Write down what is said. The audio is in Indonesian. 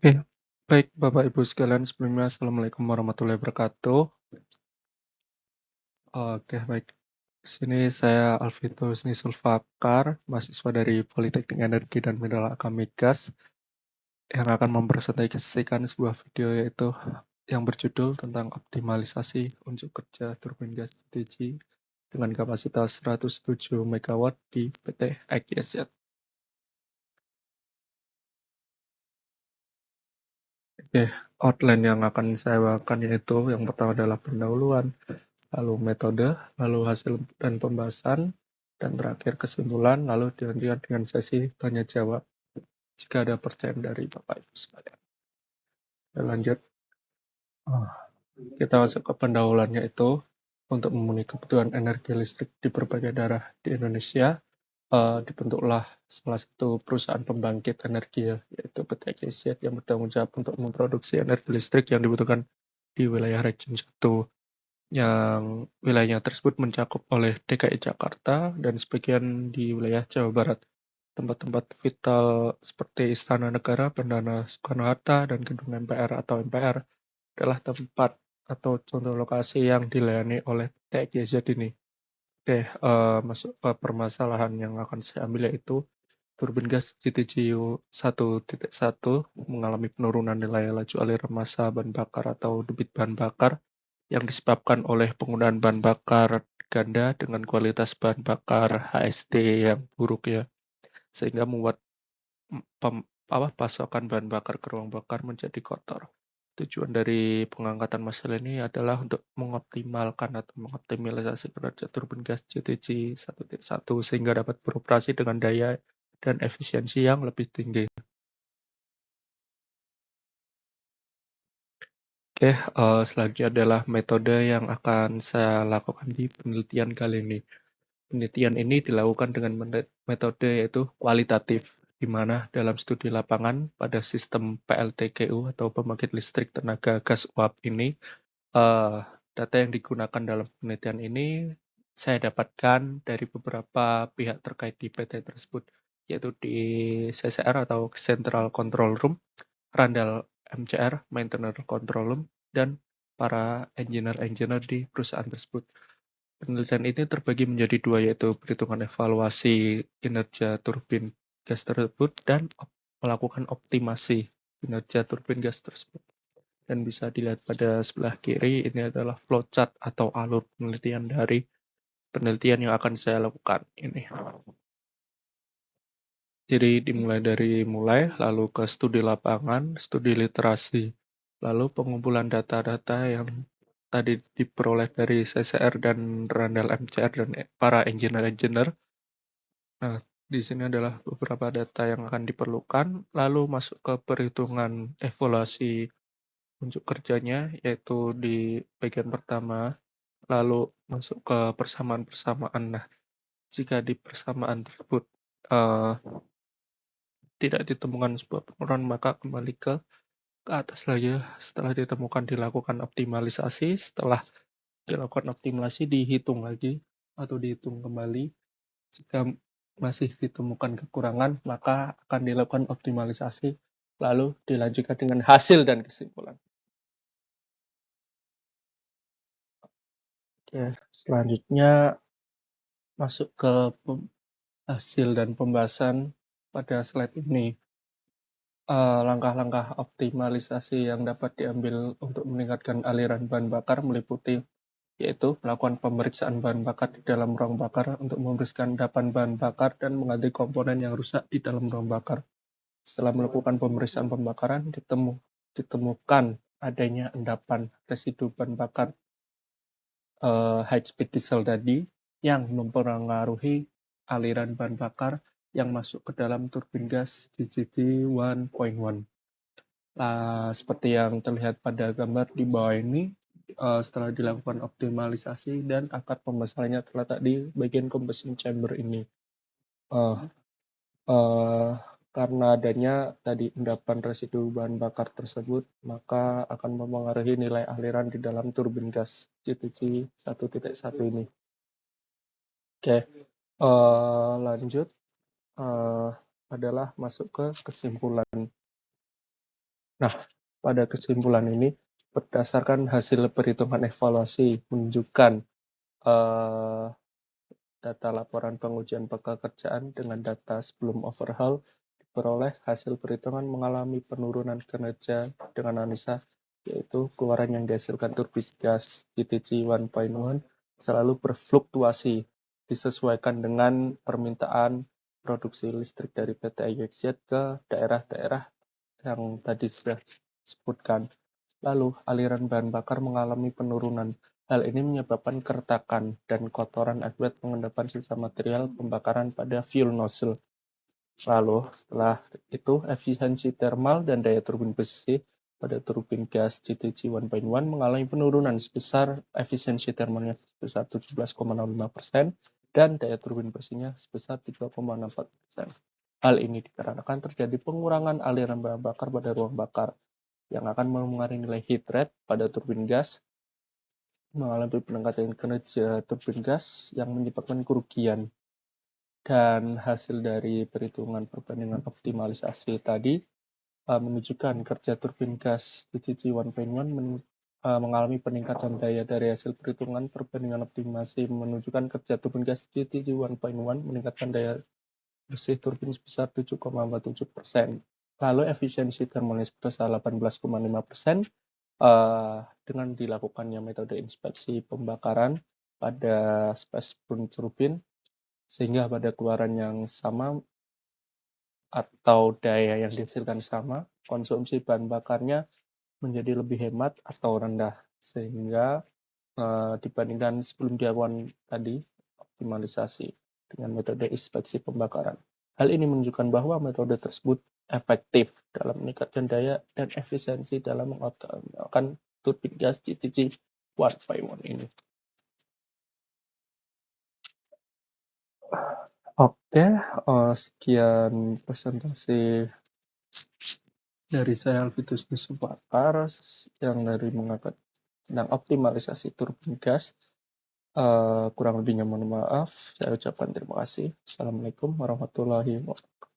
Oke, baik Bapak Ibu sekalian, sebelumnya Assalamualaikum warahmatullahi wabarakatuh. Oke, baik. Di sini saya Alvitus Nisulfakar, mahasiswa dari Politeknik Energi dan Mineral Migas, yang akan mempresentasikan sebuah video yaitu yang berjudul tentang optimalisasi unjuk kerja turbin gas LPG dengan kapasitas 107 MW di PT IKZ. Oke, outline yang akan saya bawakan yaitu yang pertama adalah pendahuluan, lalu metode, lalu hasil dan pembahasan, dan terakhir kesimpulan, lalu dilanjutkan dengan sesi tanya jawab jika ada pertanyaan dari Bapak Ibu sekalian. Kita lanjut. Kita masuk ke pendahuluannya itu untuk memenuhi kebutuhan energi listrik di berbagai daerah di Indonesia. Dibentuklah salah satu perusahaan pembangkit energi yaitu PT KZ yang bertanggung jawab untuk memproduksi energi listrik yang dibutuhkan di wilayah Region 1 yang wilayahnya tersebut mencakup oleh DKI Jakarta dan sebagian di wilayah Jawa Barat. Tempat-tempat vital seperti Istana Negara, Bandara Soekarno-Hatta, dan Gedung MPR atau MPR adalah tempat atau contoh lokasi yang dilayani oleh TGZ ini. Oke, masuk ke permasalahan yang akan saya ambil yaitu turbin gas GTGU 1.1 mengalami penurunan nilai laju aliran massa bahan bakar atau debit bahan bakar yang disebabkan oleh penggunaan bahan bakar ganda dengan kualitas bahan bakar HSD yang buruk ya, sehingga membuat pasokan bahan bakar ke ruang bakar menjadi kotor. Tujuan dari pengangkatan masalah ini adalah untuk mengoptimalkan atau mengoptimalisasi kinerja turbin gas GTG 1.1 sehingga dapat beroperasi dengan daya dan efisiensi yang lebih tinggi. Oke, selanjutnya adalah metode yang akan saya lakukan di penelitian kali ini. Penelitian ini dilakukan dengan metode yaitu kualitatif, di mana dalam studi lapangan pada sistem PLTGU atau pembangkit listrik tenaga gas uap ini, data yang digunakan dalam penelitian ini saya dapatkan dari beberapa pihak terkait di PT tersebut, yaitu di CCR atau Central Control Room, Randall MCR, Maintenance Control Room, dan para engineer-engineer di perusahaan tersebut. Penelitian ini terbagi menjadi dua, yaitu perhitungan evaluasi kinerja turbin gas tersebut dan melakukan optimasi kinerja turbin gas tersebut. Dan bisa dilihat pada sebelah kiri, ini adalah flowchart atau alur penelitian dari penelitian yang akan saya lakukan ini. Jadi dimulai dari lalu ke studi lapangan, studi literasi, lalu pengumpulan data-data yang tadi diperoleh dari CCR dan Randall MCR dan para engineer-engineer. Nah, di sini adalah beberapa data yang akan diperlukan, lalu masuk ke perhitungan evaluasi unjuk kerjanya, yaitu di bagian pertama, lalu masuk ke persamaan-persamaan. Nah, jika di persamaan tersebut uh, tidak ditemukan sebuah penurunan, maka kembali ke atas lagi. Setelah ditemukan dilakukan optimalisasi, setelah dilakukan optimalisasi dihitung lagi atau dihitung kembali. Jika masih ditemukan kekurangan, maka akan dilakukan optimalisasi, lalu dilanjutkan dengan hasil dan kesimpulan. Oke, selanjutnya masuk ke hasil dan pembahasan pada slide ini. Langkah-langkah optimalisasi yang dapat diambil untuk meningkatkan aliran bahan bakar meliputi yaitu melakukan pemeriksaan bahan bakar di dalam ruang bakar untuk membersihkan endapan bahan bakar dan mengganti komponen yang rusak di dalam ruang bakar. Setelah melakukan pemeriksaan pembakaran, ditemukan adanya endapan residu bahan bakar high speed diesel tadi yang mempengaruhi aliran bahan bakar yang masuk ke dalam turbin gas GGT 1.1. Seperti yang terlihat pada gambar di bawah ini, setelah dilakukan optimalisasi dan akar pembasahannya terletak di bagian combustion chamber ini. Karena adanya tadi endapan residu bahan bakar tersebut, maka akan mempengaruhi nilai aliran di dalam turbin gas GTG 1.1 ini. Oke, lanjut adalah masuk ke kesimpulan. Nah, pada kesimpulan ini, berdasarkan hasil perhitungan evaluasi menunjukkan eh, data laporan pengujian pekerjaan dengan data sebelum overhaul diperoleh hasil perhitungan mengalami penurunan kinerja dengan analisa, yaitu keluaran yang dihasilkan turbin gas GTG 1.1 selalu berfluktuasi disesuaikan dengan permintaan produksi listrik dari PT IXZ ke daerah-daerah yang tadi sudah disebutkan. Lalu, aliran bahan bakar mengalami penurunan. Hal ini menyebabkan keretakan dan kotoran akibat pengendapan sisa material pembakaran pada fuel nozzle. Lalu, setelah itu, efisiensi termal dan daya turbin besi pada turbin gas GTG 1.1 mengalami penurunan sebesar efisiensi termalnya sebesar 17,05% dan daya turbin besinya sebesar 3,64%. Hal ini dikarenakan terjadi pengurangan aliran bahan bakar pada ruang bakar yang akan mempengaruhi nilai heat rate pada turbin gas, mengalami peningkatan kinerja turbin gas yang menyebabkan kerugian. Dan hasil dari perhitungan perbandingan optimalisasi tadi menunjukkan kerja turbin gas GTG 1.1 mengalami peningkatan daya. Dari hasil perhitungan perbandingan optimasi menunjukkan kerja turbin gas GTG 1.1 meningkatkan daya bersih turbin sebesar 7,47%. Lalu efisiensi termalnya sebesar 18,5%. Dengan dilakukannya metode inspeksi pembakaran pada spesimen turbin, sehingga pada keluaran yang sama atau daya yang dihasilkan sama, konsumsi bahan bakarnya menjadi lebih hemat atau rendah, sehingga dibandingkan sebelum dilakukan tadi optimalisasi dengan metode inspeksi pembakaran. Hal ini menunjukkan bahwa metode tersebut efektif dalam meningkatkan daya dan efisiensi dalam mengoptimalkan turbin gas GTG 1.1 ini. Oke, sekian presentasi dari saya Alvitus Nusubakar yang dari mengangkat tentang optimalisasi turbin gas. Kurang lebihnya mohon maaf. Saya ucapkan terima kasih. Assalamualaikum warahmatullahi wabarakatuh.